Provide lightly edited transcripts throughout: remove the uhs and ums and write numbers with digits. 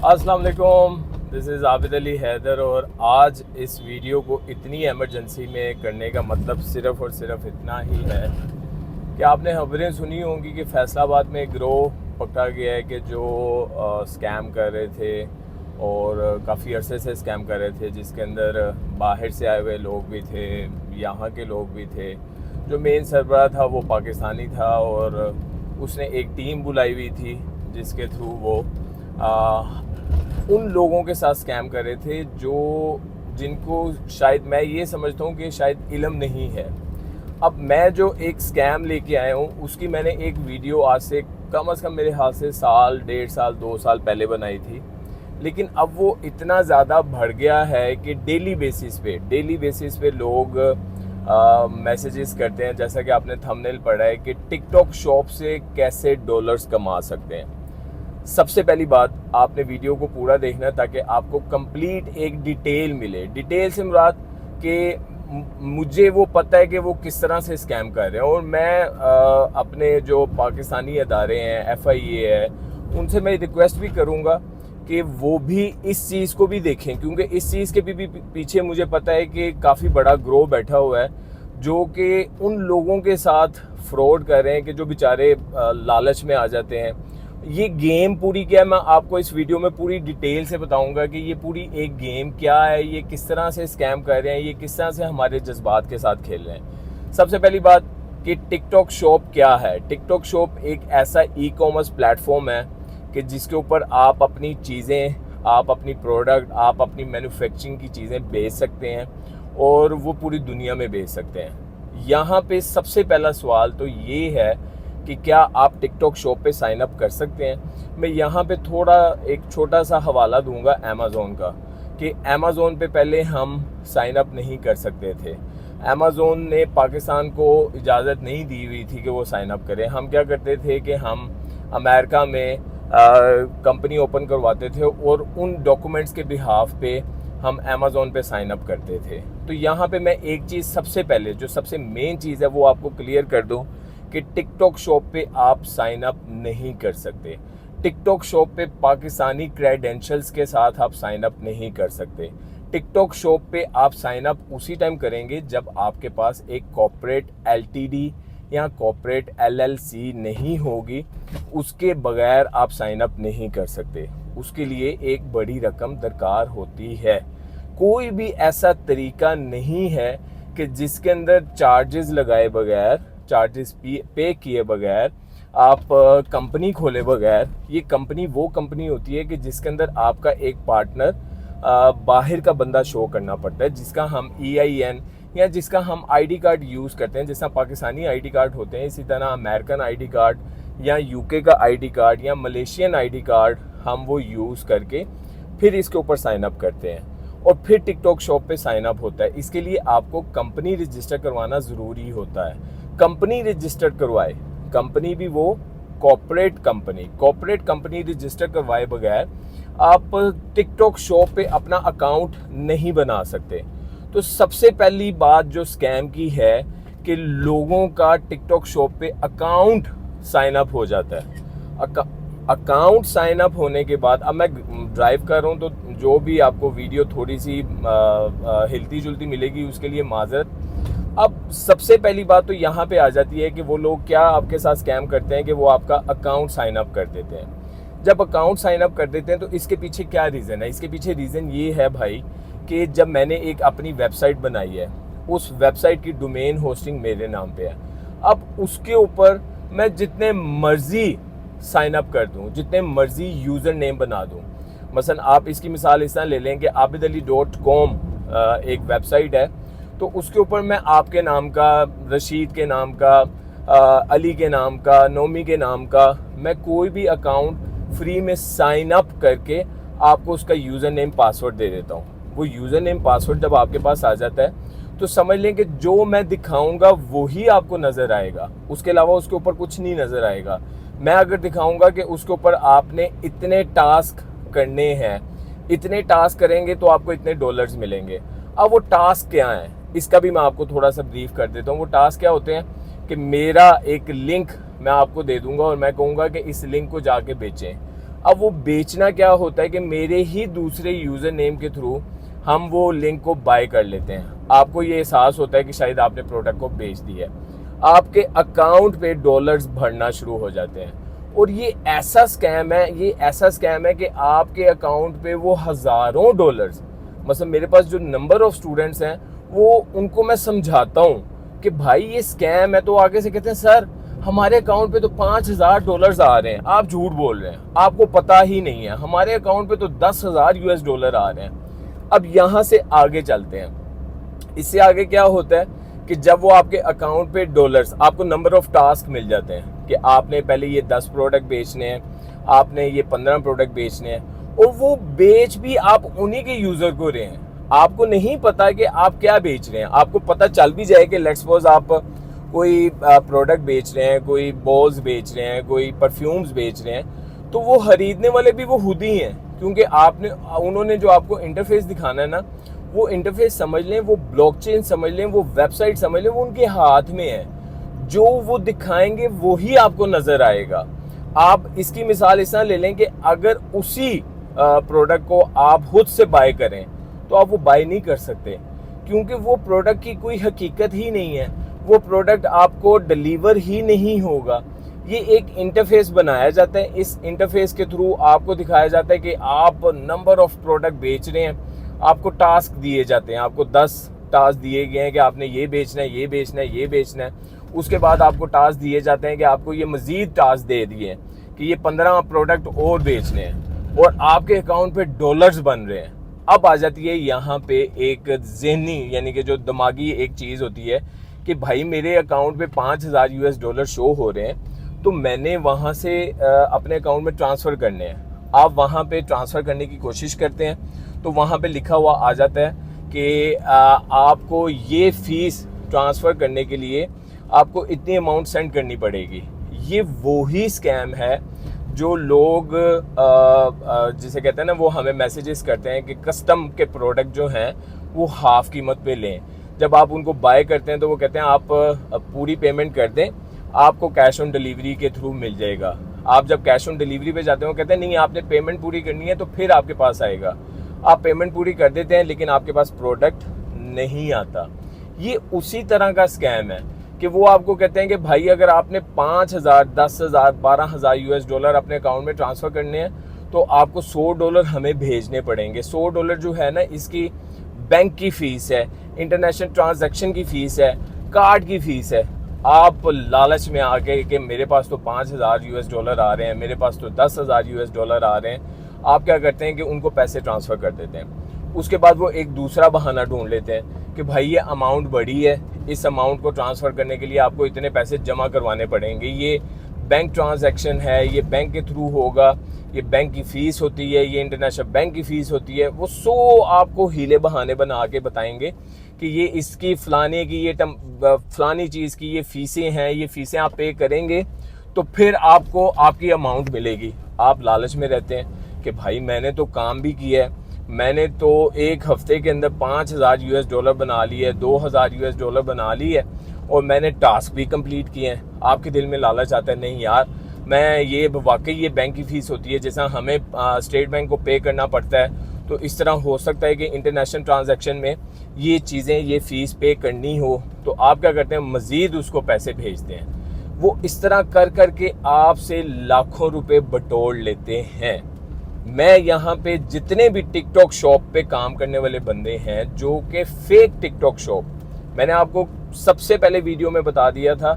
अस्सलाम वालेकुम, this is Abid Ali Haider. और आज इस वीडियो को इतनी एमरजेंसी में करने का मतलब सिर्फ़ और सिर्फ इतना ही है कि आपने खबरें सुनी होंगी कि फैसलाबाद में एक गिरोह पकड़ा गया है कि जो स्कैम कर रहे थे और काफ़ी अरसे से स्कैम कर रहे थे, जिसके अंदर बाहर से आए हुए लोग भी थे, यहाँ के लोग भी थे। जो मेन सरबराह था वो पाकिस्तानी था और उसने एक टीम बुलाई हुई थी जिसके थ्रू वो उन लोगों के साथ स्कैम कर रहे थे जो जिनको शायद मैं ये समझता हूँ कि शायद इल्म नहीं है। अब मैं जो एक स्कैम लेके आया हूँ उसकी मैंने एक वीडियो आज से कम मेरे हाथ से साल, 1.5 साल, 2 साल पहले बनाई थी। लेकिन अब वो इतना ज़्यादा बढ़ गया है कि डेली बेसिस पे लोग मैसेजेस करते हैं, जैसा कि आपने थंबनेल पढ़ा है कि टिकटॉक शॉप से कैसे डॉलर्स कमा सकते हैं। सबसे पहली बात, आपने वीडियो को पूरा देखना ताकि आपको कंप्लीट एक डिटेल मिले। डिटेल से मुराद कि मुझे वो पता है कि वो किस तरह से स्कैम कर रहे हैं, और मैं अपने जो पाकिस्तानी अदारे हैं, FIA है, उनसे मैं रिक्वेस्ट भी करूँगा कि वो भी इस चीज़ को भी देखें, क्योंकि इस चीज़ के भी पीछे मुझे पता है कि काफ़ी बड़ा ग्रोह बैठा हुआ है जो कि उन लोगों के साथ फ्रॉड कर रहे हैं कि जो बेचारे लालच में आ जाते हैं। ये गेम पूरी क्या है, मैं आपको इस वीडियो में पूरी डिटेल से बताऊंगा कि ये पूरी एक गेम क्या है, ये किस तरह से स्कैम कर रहे हैं, ये किस तरह से हमारे जज्बात के साथ खेल रहे हैं। सबसे पहली बात कि टिकटॉक शॉप क्या है। टिकटॉक शॉप एक ऐसा ई-कॉमर्स प्लेटफॉर्म है कि जिसके ऊपर आप अपनी चीज़ें, आप अपनी प्रोडक्ट, आप अपनी मैन्युफैक्चरिंग की चीज़ें बेच सकते हैं और वो पूरी दुनिया में बेच सकते हैं। यहाँ पे सबसे पहला सवाल तो ये है कि क्या आप टिकटॉक शॉप पे साइन अप कर सकते हैं। मैं यहाँ पे थोड़ा एक छोटा सा हवाला दूंगा अमेज़ोन का, कि अमेज़ोन पे पहले हम साइन अप नहीं कर सकते थे। अमेज़ोन ने पाकिस्तान को इजाज़त नहीं दी हुई थी कि वो साइन अप करें। हम क्या करते थे कि हम अमेरिका में कंपनी ओपन करवाते थे और उन डॉक्यूमेंट्स के बिहाफ पे हम अमेज़ोन पे साइन अप करते थे। तो यहाँ पे मैं एक चीज़ सबसे पहले, जो सबसे मेन चीज़ है वो आपको क्लियर कर दूँ कि टिकटॉक शॉप पे आप साइन अप नहीं कर सकते। टिकटॉक शॉप पे पाकिस्तानी क्रेडेंशियल्स के साथ आप साइन अप नहीं कर सकते। टिकटॉक शॉप पे आप साइन अप उसी टाइम करेंगे जब आपके पास एक कॉर्पोरेट LTD या कॉर्पोरेट LLC नहीं होगी। उसके बगैर आप साइन अप नहीं कर सकते। उसके लिए एक बड़ी रकम दरकार होती है। कोई भी ऐसा तरीका नहीं है कि जिसके अंदर चार्जेस लगाए बगैर, चार्जेस पे किए बगैर, आप कंपनी खोले बगैर, ये कंपनी वो कंपनी होती है कि जिसके अंदर आपका एक पार्टनर बाहर का बंदा शो करना पड़ता है, जिसका हम EIN या जिसका हम ID कार्ड यूज़ करते हैं। जैसा पाकिस्तानी ID कार्ड होते हैं, इसी तरह अमेरिकन ID कार्ड या UK का ID कार्ड या मलेशियन ID कार्ड हम वो यूज़ करके फिर इसके ऊपर साइन अप करते हैं और फिर टिकटॉक शॉप पे साइन अप होता है। इसके लिए आपको कंपनी रजिस्टर करवाना ज़रूरी होता है। कंपनी रजिस्टर करवाए, कंपनी भी वो कॉर्पोरेट कंपनी रजिस्टर करवाए बगैर आप टिकटॉक शॉप पे अपना अकाउंट नहीं बना सकते। तो सबसे पहली बात जो स्कैम की है कि लोगों का टिकटॉक शॉप पे अकाउंट साइन अप हो जाता है। अकाउंट साइन अप होने के बाद, अब मैं ड्राइव कर रहा हूँ तो जो भी आपको वीडियो थोड़ी सी हिलती जुलती मिलेगी उसके लिए माजरत। अब सबसे पहली बात तो यहाँ पे आ जाती है कि वो लोग क्या आपके साथ स्कैम करते हैं कि वो आपका अकाउंट साइन अप कर देते हैं। जब अकाउंट साइन अप कर देते हैं तो इसके पीछे क्या रीज़न है? इसके पीछे रीज़न ये है भाई कि जब मैंने एक अपनी वेबसाइट बनाई है, उस वेबसाइट की डोमेन होस्टिंग मेरे नाम पे है। अब उसके ऊपर मैं जितने मर्जी साइन अप कर दूँ, जितने मर्जी यूज़र नेम बना दूँ। मसलन आप इसकी मिसाल इस तरह ले लें कि abidali.com एक वेबसाइट है, तो उसके ऊपर मैं आपके नाम का, रशीद के नाम का, अली के नाम का, नोमी के नाम का, मैं कोई भी अकाउंट फ्री में साइन अप करके आपको उसका यूज़र नेम पासवर्ड दे देता हूँ। वो यूज़र नेम पासवर्ड जब आपके पास आ जाता है तो समझ लें कि जो मैं दिखाऊंगा वही आपको नज़र आएगा, उसके अलावा उसके ऊपर कुछ नहीं नज़र आएगा। मैं अगर दिखाऊंगा कि उसके ऊपर आपने इतने टास्क करने हैं, इतने टास्क करेंगे तो आपको इतने डॉलर्स मिलेंगे। अब वो टास्क क्या है, इसका भी मैं आपको थोड़ा सा ब्रीफ कर देता हूँ। वो टास्क क्या होते हैं कि मेरा एक लिंक मैं आपको दे दूंगा और मैं कहूँगा कि इस लिंक को जाके बेचें। अब वो बेचना क्या होता है कि मेरे ही दूसरे यूज़र नेम के थ्रू हम वो लिंक को बाय कर लेते हैं। आपको ये एहसास होता है कि शायद आपने प्रोडक्ट को बेच दिया है, आपके अकाउंट पे डॉलर्स भरना शुरू हो जाते हैं। और ये ऐसा स्कैम है कि आपके अकाउंट पे वो हज़ारों डॉलर्स, मतलब मेरे पास जो नंबर ऑफ स्टूडेंट्स हैं वो उनको मैं समझाता हूँ कि भाई ये स्कैम है, तो आगे से कहते हैं सर हमारे अकाउंट पे तो $5000 आ रहे हैं, आप झूठ बोल रहे हैं, आपको पता ही नहीं है, हमारे अकाउंट पे तो $10,000 आ रहे हैं। अब यहाँ से आगे चलते हैं। इससे आगे क्या होता है कि जब वो आपके अकाउंट पे डॉलर्स, आपको नंबर ऑफ टास्क मिल जाते हैं कि आपने पहले ये 10 प्रोडक्ट बेचने हैं, आपने ये 15 प्रोडक्ट बेचने हैं, और वो बेच भी आप उन्हीं के यूज़र को रहे हैं। आपको नहीं पता कि आप क्या बेच रहे हैं। आपको पता चल भी जाए कि लेट्स सपोज आप कोई प्रोडक्ट बेच रहे हैं, कोई बॉल्स बेच रहे हैं, कोई परफ्यूम्स बेच रहे हैं, तो वो खरीदने वाले भी वो खुद ही हैं, क्योंकि उन्होंने जो आपको इंटरफेस दिखाना है ना, वो इंटरफेस समझ लें, वो ब्लॉकचेन समझ लें, वो वेबसाइट समझ लें, वो उनके हाथ में है। जो वो दिखाएंगे वो ही आपको नज़र आएगा। आप इसकी मिसाल इस तरह ले लें कि अगर उसी प्रोडक्ट को आप खुद से बाय करें तो आप वो बाय नहीं कर सकते, क्योंकि वो प्रोडक्ट की कोई हकीकत ही नहीं है, वो प्रोडक्ट आपको डिलीवर ही नहीं होगा। ये एक इंटरफेस बनाया जाता है, इस इंटरफेस के थ्रू आपको दिखाया जाता है कि आप नंबर ऑफ प्रोडक्ट बेच रहे हैं, आपको टास्क दिए जाते हैं, आपको 10 टास्क दिए गए हैं कि आपने ये बेचना है, ये बेचना है, ये बेचना है। उसके बाद आपको टास्क दिए जाते हैं कि आपको ये मज़ीद टास्क दे दिए हैं कि ये 15 प्रोडक्ट और बेचने हैं, और आपके अकाउंट पे डॉलर्स बन रहे हैं। अब आ जाती है यहाँ पे एक ज़हनी, यानी कि जो दिमागी एक चीज़ होती है कि भाई मेरे अकाउंट पे $5000 शो हो रहे हैं, तो मैंने वहाँ से अपने अकाउंट में ट्रांसफ़र करने हैं। आप वहाँ पे ट्रांसफ़र करने की कोशिश करते हैं, तो वहाँ पे लिखा हुआ आ जाता है कि आपको ये फ़ीस ट्रांसफ़र करने के लिए आपको इतनी अमाउंट सेंड करनी पड़ेगी। ये वो ही स्कैम है जो लोग जिसे कहते हैं ना, वो हमें मैसेजेस करते हैं कि कस्टम के प्रोडक्ट जो हैं वो हाफ़ कीमत पे लें। जब आप उनको बाय करते हैं तो वो कहते हैं आप पूरी पेमेंट कर दें, आपको कैश ऑन डिलीवरी के थ्रू मिल जाएगा। आप जब कैश ऑन डिलीवरी पे जाते हैं वो कहते हैं नहीं, आपने पेमेंट पूरी करनी है तो फिर आपके पास आएगा। आप पेमेंट पूरी कर देते हैं लेकिन आपके पास प्रोडक्ट नहीं आता। ये उसी तरह का स्कैम है कि वो आपको कहते हैं कि भाई अगर आपने $5000, $10,000, $12,000 अपने अकाउंट में ट्रांसफ़र करने हैं तो आपको $100 हमें भेजने पड़ेंगे। $100 जो है ना, इसकी बैंक की फ़ीस है, इंटरनेशनल ट्रांजैक्शन की फ़ीस है, कार्ड की फ़ीस है। आप लालच में आके कि मेरे पास तो $5000 आ रहे हैं, मेरे पास तो $10,000 आ रहे हैं, आप क्या करते हैं कि उनको पैसे ट्रांसफ़र कर देते हैं। उसके बाद वो एक दूसरा बहाना ढूंढ लेते हैं कि भाई ये अमाउंट बड़ी है, इस अमाउंट को ट्रांसफ़र करने के लिए आपको इतने पैसे जमा करवाने पड़ेंगे, ये बैंक ट्रांजैक्शन है, ये बैंक के थ्रू होगा, ये बैंक की फ़ीस होती है, ये इंटरनेशनल बैंक की फ़ीस होती है। वो आपको हीले बहाने बना के बताएंगे कि ये इसकी फ़लाने की, ये फ़लानी चीज़ की ये फ़ीसें हैं, ये फ़ीसें आप पे करेंगे तो फिर आपको आपकी अमाउंट मिलेगी। आप लालच में रहते हैं कि भाई मैंने तो काम भी किया है, मैंने तो एक हफ्ते के अंदर $5000 बना लिए है, $2000 बना ली है, और मैंने टास्क भी कंप्लीट किए हैं। आपके दिल में लालच आता है, नहीं यार मैं ये वाकई ये बैंक की फ़ीस होती है, जैसा हमें स्टेट बैंक को पे करना पड़ता है, तो इस तरह हो सकता है कि इंटरनेशनल ट्रांजैक्शन में ये चीज़ें, ये फ़ीस पे करनी हो। तो आप क्या करते हैं, मज़ीद उसको पैसे भेजते हैं। वो इस तरह कर कर के आपसे लाखों रुपए बटोर लेते हैं। मैं यहाँ पे जितने भी टिकटॉक शॉप पे काम करने वाले बंदे हैं जो कि फेक टिकटॉक शॉप, मैंने आपको सबसे पहले वीडियो में बता दिया था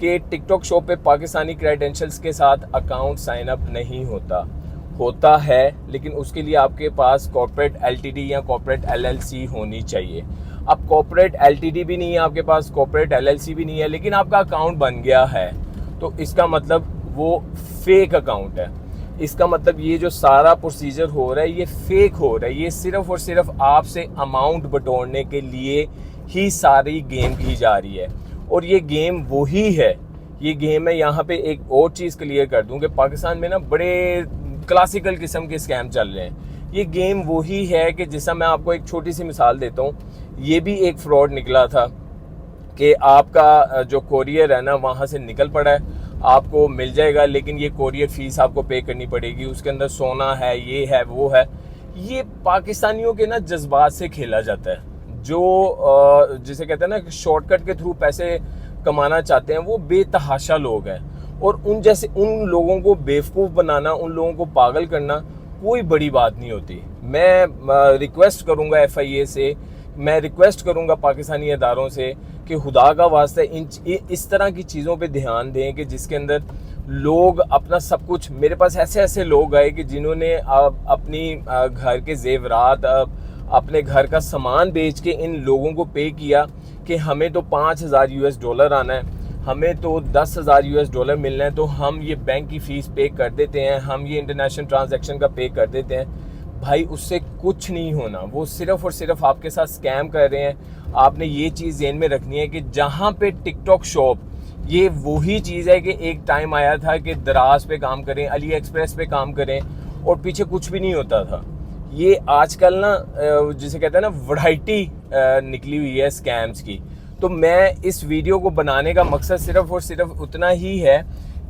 कि टिकटॉक शॉप पे पाकिस्तानी क्रेडेंशियल्स के साथ अकाउंट साइन अप नहीं होता है, लेकिन उसके लिए आपके पास कॉर्पोरेट एलटीडी या कॉर्पोरेट एलएलसी होनी चाहिए। अब कॉर्पोरेट एलटीडी भी नहीं है आपके पास, कॉर्पोरेट एलएलसी भी नहीं है, लेकिन आपका अकाउंट बन गया है, तो इसका मतलब वो फेक अकाउंट है। इसका मतलब ये जो सारा प्रोसीजर हो रहा है ये फेक हो रहा है। ये सिर्फ और सिर्फ आपसे अमाउंट बटोरने के लिए ही सारी गेम की जा रही है, और ये गेम वही है। ये गेम है। यहाँ पे एक और चीज़ क्लियर कर दूँ कि पाकिस्तान में ना बड़े क्लासिकल किस्म के स्कैम चल रहे हैं। ये गेम वही है कि जैसा मैं आपको एक छोटी सी मिसाल देता हूँ, ये भी एक फ्रॉड निकला था कि आपका जो कोरियर है ना वहाँ से निकल पड़ा है, आपको मिल जाएगा, लेकिन ये कोरियर फीस आपको पे करनी पड़ेगी, उसके अंदर सोना है, ये है, वो है। ये पाकिस्तानियों के ना जज्बात से खेला जाता है। जो जिसे कहते हैं ना शॉर्टकट के थ्रू पैसे कमाना चाहते हैं, वो बेतहाशा लोग हैं। और उन लोगों को बेवकूफ़ बनाना, उन लोगों को पागल करना कोई बड़ी बात नहीं होती। मैं रिक्वेस्ट करूंगा FIA से, मैं रिक्वेस्ट करूंगा पाकिस्तानी अदारों से कि खुदा का वास्ता इस तरह की चीज़ों पे ध्यान दें कि जिसके अंदर लोग अपना सब कुछ, मेरे पास ऐसे ऐसे लोग आए कि जिन्होंने अपनी घर के जेवरात, अपने घर का सामान बेच के इन लोगों को पे किया कि हमें तो $5,000 आना है, हमें तो $10,000 मिलना है, तो हम ये बैंक की फ़ीस पे कर देते हैं, हम ये इंटरनेशनल ट्रांजैक्शन का पे कर देते हैं। भाई उससे कुछ नहीं होना, वो सिर्फ़ और सिर्फ आपके साथ स्कैम कर रहे हैं। आपने ये चीज़ ज़हन में रखनी है कि जहाँ पे टिकटॉक शॉप, ये वही चीज़ है कि एक टाइम आया था कि दराज पे काम करें, अली एक्सप्रेस पे काम करें और पीछे कुछ भी नहीं होता था। ये आजकल ना जिसे कहते हैं ना वैरायटी निकली हुई है स्कैम्स की। तो मैं इस वीडियो को बनाने का मकसद सिर्फ और सिर्फ उतना ही है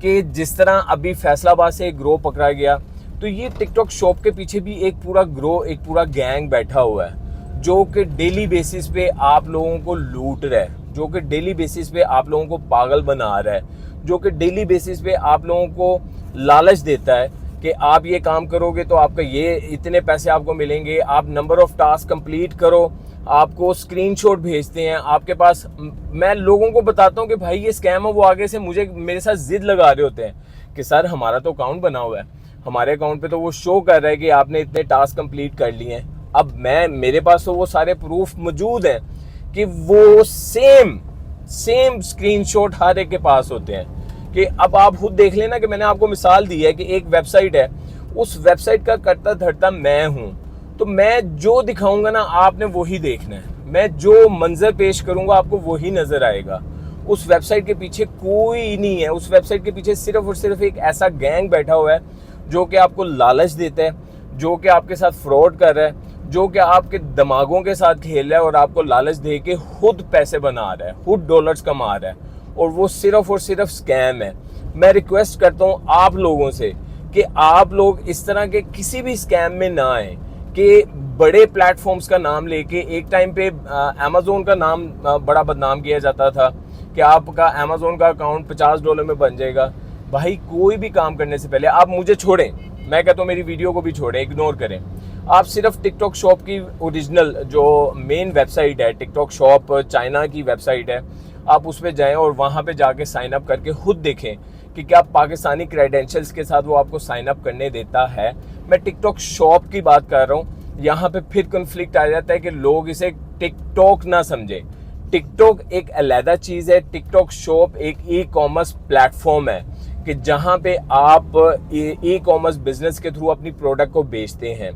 कि जिस तरह अभी फैसलाबाद से एक ग्रोह पकड़ा गया, तो ये टिकटॉक शॉप के पीछे भी एक पूरा ग्रोह, एक पूरा गैंग बैठा हुआ है जो कि डेली बेसिस पे आप लोगों को लूट रहा है, जो कि डेली बेसिस पे आप लोगों को पागल बना रहा है, जो कि डेली बेसिस पे आप लोगों को लालच देता है कि आप ये काम करोगे तो आपका ये इतने पैसे आपको मिलेंगे, आप नंबर ऑफ टास्क कंप्लीट करो, आपको स्क्रीनशॉट भेजते हैं आपके पास। मैं लोगों को बताता हूँ कि भाई ये स्कैम है, वो आगे से मेरे साथ जिद लगा रहे होते हैं कि सर हमारा तो अकाउंट बना हुआ है, हमारे अकाउंट पे तो वो शो कर रहा है कि आपने इतने टास्क कंप्लीट कर लिए हैं। अब मेरे पास तो वो सारे प्रूफ मौजूद हैं कि वो सेम स्क्रीनशॉट हर एक के पास होते हैं। कि अब आप खुद देख लेना कि मैंने आपको मिसाल दी है कि एक वेबसाइट है, उस वेबसाइट का करता धरता मैं हूं, तो मैं जो दिखाऊंगा ना आपने वही देखना है, मैं जो मंजर पेश करूंगा आपको वही नजर आएगा। उस वेबसाइट के पीछे कोई नहीं है, उस वेबसाइट के पीछे सिर्फ और सिर्फ एक ऐसा गैंग बैठा हुआ है जो कि आपको लालच देता है, जो कि आपके साथ फ्रॉड कर रहा है, जो कि आपके दिमागों के साथ खेल रहा है और आपको लालच दे के खुद पैसे बना रहा है, खुद डॉलर्स कमा रहा है, और वो सिर्फ और सिर्फ स्कैम है। मैं रिक्वेस्ट करता हूँ आप लोगों से कि आप लोग इस तरह के किसी भी स्कैम में ना आए कि बड़े प्लेटफॉर्म्स का नाम लेके, एक टाइम पे अमेज़ोन का नाम बड़ा बदनाम किया जाता था कि आपका अमेज़ोन का अकाउंट $50 में बन जाएगा। भाई कोई भी काम करने से पहले आप मुझे छोड़ें, मैं कहता हूँ मेरी वीडियो को भी छोड़ें, इग्नोर करें। आप सिर्फ टिकटॉक शॉप की ओरिजिनल जो मेन वेबसाइट है, टिकटॉक शॉप चाइना की वेबसाइट है, आप उस पर जाएँ और वहाँ पे जाके साइन अप करके खुद देखें कि क्या पाकिस्तानी क्रेडेंशियल्स के साथ वो आपको साइन अप करने देता है। मैं टिकटॉक शॉप की बात कर रहा हूँ। यहाँ पे फिर कन्फ्लिक्ट आ जाता है कि लोग इसे टिकटॉक ना समझे। टिकटॉक एक अलग चीज़ है, टिकटॉक शॉप एक ई-कॉमर्स प्लेटफॉर्म है कि जहाँ पे आप ई-कॉमर्स बिजनेस के थ्रू अपनी प्रोडक्ट को बेचते हैं।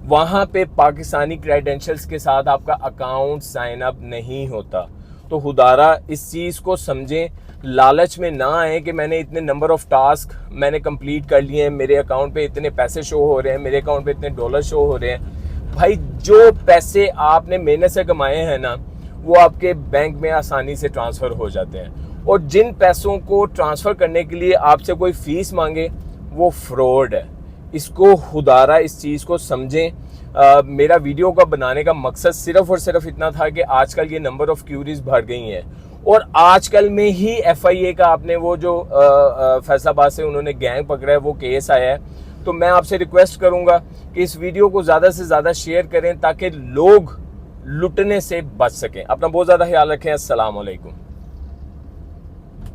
वहाँ पे पाकिस्तानी क्रेडेंशियल्स के साथ आपका अकाउंट साइन अप नहीं होता। तो खुदारा इस चीज़ को समझें, लालच में ना आए कि मैंने इतने नंबर ऑफ टास्क मैंने कंप्लीट कर लिए हैं, मेरे अकाउंट पे इतने पैसे शो हो रहे हैं, मेरे अकाउंट पे इतने डॉलर शो हो रहे हैं। भाई जो पैसे आपने मेहनत से कमाए हैं ना, वो आपके बैंक में आसानी से ट्रांसफ़र हो जाते हैं, और जिन पैसों को ट्रांसफ़र करने के लिए आपसे कोई फ़ीस मांगे वो फ्रॉड है। इसको खुदारा इस चीज़ को समझें। मेरा वीडियो का बनाने का मकसद सिर्फ और सिर्फ इतना था कि आजकल ये नंबर ऑफ़ क्यूरीज बढ़ गई हैं, और आजकल में ही FIA का आपने वो जो फैसलाबाद से उन्होंने गैंग पकड़ा है वो केस आया है। तो मैं आपसे रिक्वेस्ट करूंगा कि इस वीडियो को ज़्यादा से ज़्यादा शेयर करें ताकि लोग लुटने से बच सकें। अपना बहुत ज़्यादा ख्याल रखें। अस्सलाम वालेकुम।